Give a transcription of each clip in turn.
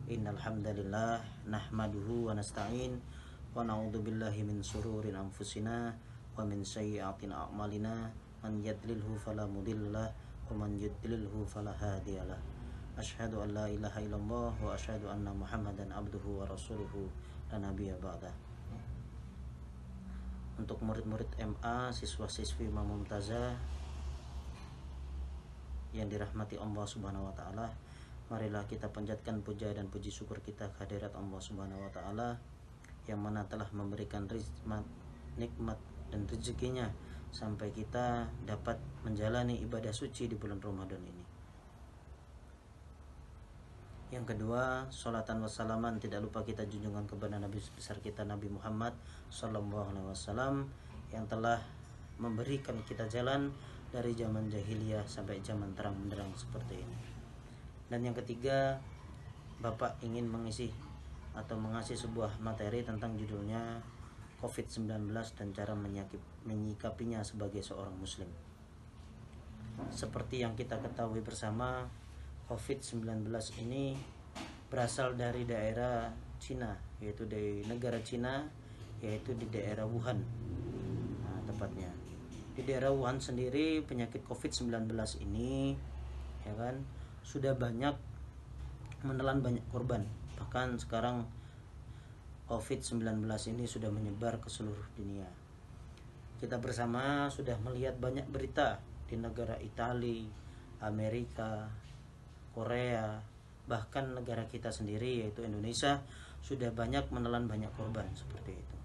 Innal hamdalillah nahmaduhu wa nasta'in wa na'udzu billahi min shururi anfusina wa min sayyiati a'malina man yadlilhu fala mudhillalah wa man yudlilhu fala hadiyalah. Asyhadu an la ilaha illallah wa asyhadu anna Muhammadan abduhu wa rasuluhu la nabiyya ba'da. Untuk murid-murid MA, siswa-siswi Imam Mumtazah yang dirahmati Allah Subhanahu wa taala, marilah kita panjatkan puja dan puji syukur kita kehadirat Allah Subhanahu wa taala yang mana telah memberikan nikmat dan rezekinya sampai kita dapat menjalani ibadah suci di bulan Ramadan ini. Yang kedua, sholatan wassalaman tidak lupa kita junjungan kepada Nabi besar kita Nabi Muhammad sallallahu alaihi wasallam yang telah memberikan kita jalan dari zaman jahiliyah sampai zaman terang benderang seperti ini. Dan yang ketiga, Bapak ingin mengisi atau mengasih sebuah materi tentang judulnya COVID-19 dan cara menyikapinya sebagai seorang muslim. Seperti yang kita ketahui bersama, COVID-19 ini berasal dari daerah Cina, yaitu dari negara Cina, yaitu di daerah Wuhan. Nah, tepatnya di daerah Wuhan sendiri, penyakit COVID-19 ini ya kan sudah banyak menelan banyak korban. Bahkan sekarang COVID-19 ini sudah menyebar ke seluruh dunia. Kita bersama sudah melihat banyak berita di negara Italia, Amerika, Korea, bahkan negara kita sendiri yaitu Indonesia sudah banyak menelan banyak korban seperti itu.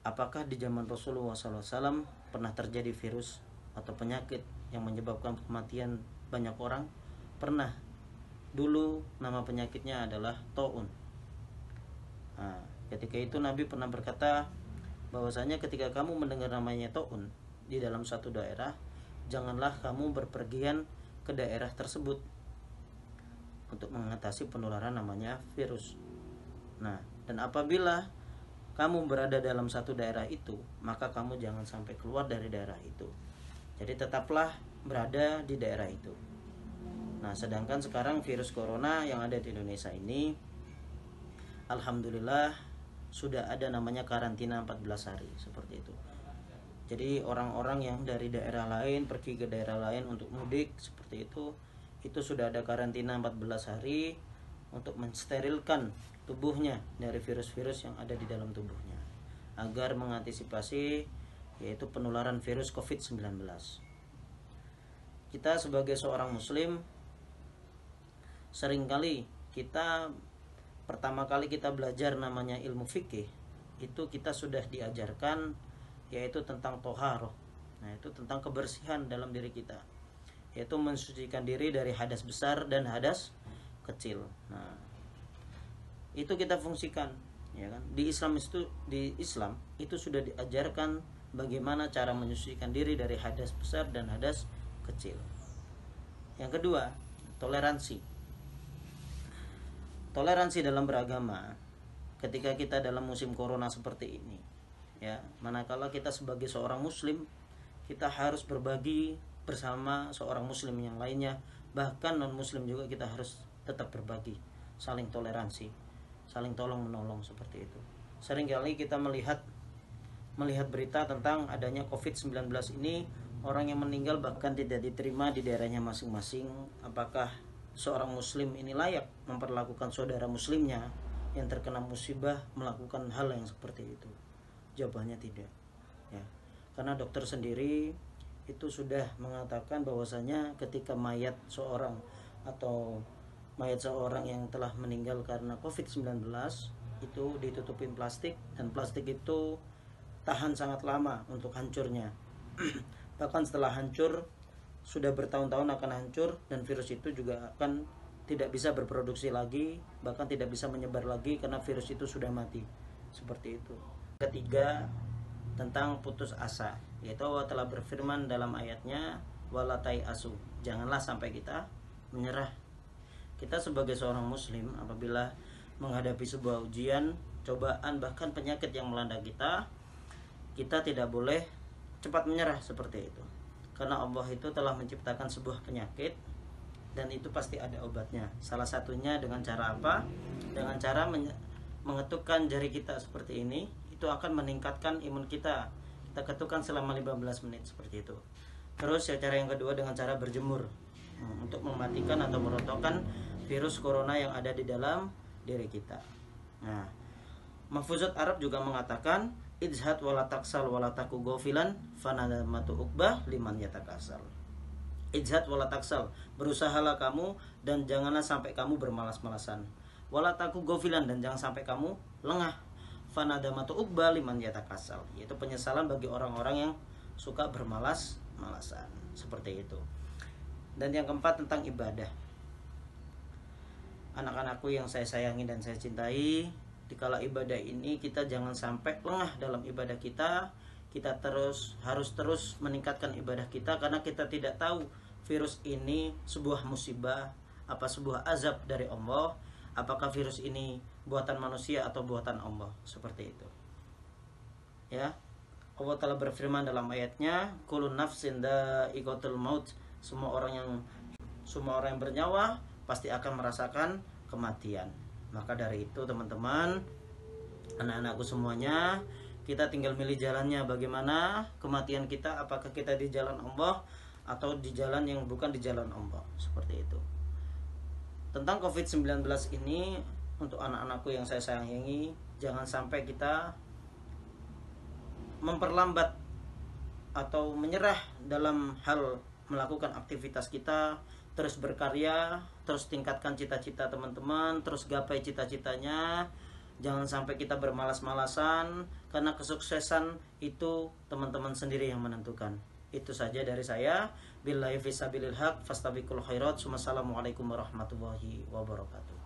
Apakah di zaman Rasulullah SAW pernah terjadi virus atau penyakit yang menyebabkan kematian banyak orang? Pernah. Dulu nama penyakitnya adalah Ta'un. Nah, ketika itu Nabi pernah berkata bahwasanya ketika kamu mendengar namanya Ta'un di dalam satu daerah, janganlah kamu berpergian ke daerah tersebut untuk mengatasi penularan namanya virus. Nah, dan apabila kamu berada dalam satu daerah itu, maka kamu jangan sampai keluar dari daerah itu. Jadi tetaplah berada di daerah itu. Nah, sedangkan sekarang virus corona yang ada di Indonesia ini, alhamdulillah sudah ada namanya karantina 14 hari seperti itu. Jadi orang-orang yang dari daerah lain pergi ke daerah lain untuk mudik seperti itu sudah ada karantina 14 hari untuk mensterilkan tubuhnya dari virus-virus yang ada di dalam tubuhnya agar mengantisipasi yaitu penularan virus COVID-19. Kita sebagai seorang muslim, seringkali kita pertama kali kita belajar namanya ilmu fikih, itu kita sudah diajarkan yaitu tentang toharoh. Nah, itu tentang kebersihan dalam diri kita, yaitu mensucikan diri dari hadas besar dan hadas kecil. Nah, itu kita fungsikan, ya kan? Di Islam itu sudah diajarkan bagaimana cara menyucikan diri dari hadas besar dan hadas kecil. Yang kedua, toleransi. Toleransi dalam beragama ketika kita dalam musim corona seperti ini, ya, manakala kita sebagai seorang muslim, kita harus berbagi bersama seorang muslim yang lainnya, bahkan non muslim juga kita harus tetap berbagi, saling toleransi, saling tolong menolong seperti itu. Seringkali kita melihat berita tentang adanya COVID-19 ini, orang yang meninggal bahkan tidak diterima di daerahnya masing-masing. Apakah seorang muslim ini layak memperlakukan saudara muslimnya yang terkena musibah melakukan hal yang seperti itu? Jawabannya tidak, ya. Karena dokter sendiri itu sudah mengatakan bahwasanya ketika mayat seorang yang telah meninggal karena COVID-19 itu ditutupin plastik, dan plastik itu tahan sangat lama untuk hancurnya. Bahkan setelah hancur sudah bertahun-tahun akan hancur, dan virus itu juga akan tidak bisa berproduksi lagi, bahkan tidak bisa menyebar lagi karena virus itu sudah mati. Seperti itu. Ketiga, tentang putus asa, yaitu Allah telah berfirman dalam ayatnya, walatai asu, janganlah sampai kita menyerah. Kita sebagai seorang muslim apabila menghadapi sebuah ujian, cobaan, bahkan penyakit yang melanda kita tidak boleh cepat menyerah seperti itu. Karena Allah itu telah menciptakan sebuah penyakit dan itu pasti ada obatnya. Salah satunya dengan cara apa? Dengan cara mengetukkan jari kita seperti ini, itu akan meningkatkan imun kita. Kita ketukkan selama 15 menit seperti itu. Terus ya, cara yang kedua dengan cara berjemur untuk mematikan atau merontokkan virus corona yang ada di dalam diri kita. Nah, Mahfuzat Arab juga mengatakan izhad wala taksal wala taku gofilan fanadamatu uqbah liman yatakasal. Izhad wala taksal, berusahalah kamu dan janganlah sampai kamu bermalas-malasan. Wala taku gofilan, dan jangan sampai kamu lengah. Fanadamatu uqbah liman yatakasal, yaitu penyesalan bagi orang-orang yang suka bermalas-malasan. Seperti itu. Dan yang keempat tentang ibadah. Anak-anakku yang saya sayangi dan saya cintai, dikala ibadah ini kita jangan sampai lengah dalam ibadah kita. Kita harus terus meningkatkan ibadah kita, karena kita tidak tahu virus ini sebuah musibah, apa sebuah azab dari Allah, apakah virus ini buatan manusia atau buatan Allah. Seperti itu. Ya. Allah telah berfirman dalam ayatnya, kullu nafsin dha'iqatul maut, semua orang yang bernyawa pasti akan merasakan kematian. Maka dari itu teman-teman, anak-anakku semuanya, kita tinggal milih jalannya bagaimana kematian kita, apakah kita di jalan Allah atau di jalan yang bukan di jalan Allah. Seperti itu. Tentang COVID-19 ini, untuk anak-anakku yang saya sayangi, jangan sampai kita memperlambat atau menyerah dalam hal melakukan aktivitas kita. Terus berkarya, terus tingkatkan cita-cita teman-teman, terus gapai cita-citanya. Jangan sampai kita bermalas-malasan, karena kesuksesan itu teman-teman sendiri yang menentukan. Itu saja dari saya. Billahi fisabilil haq fastabiqul khairat. Wassalamualaikum warahmatullahi wabarakatuh.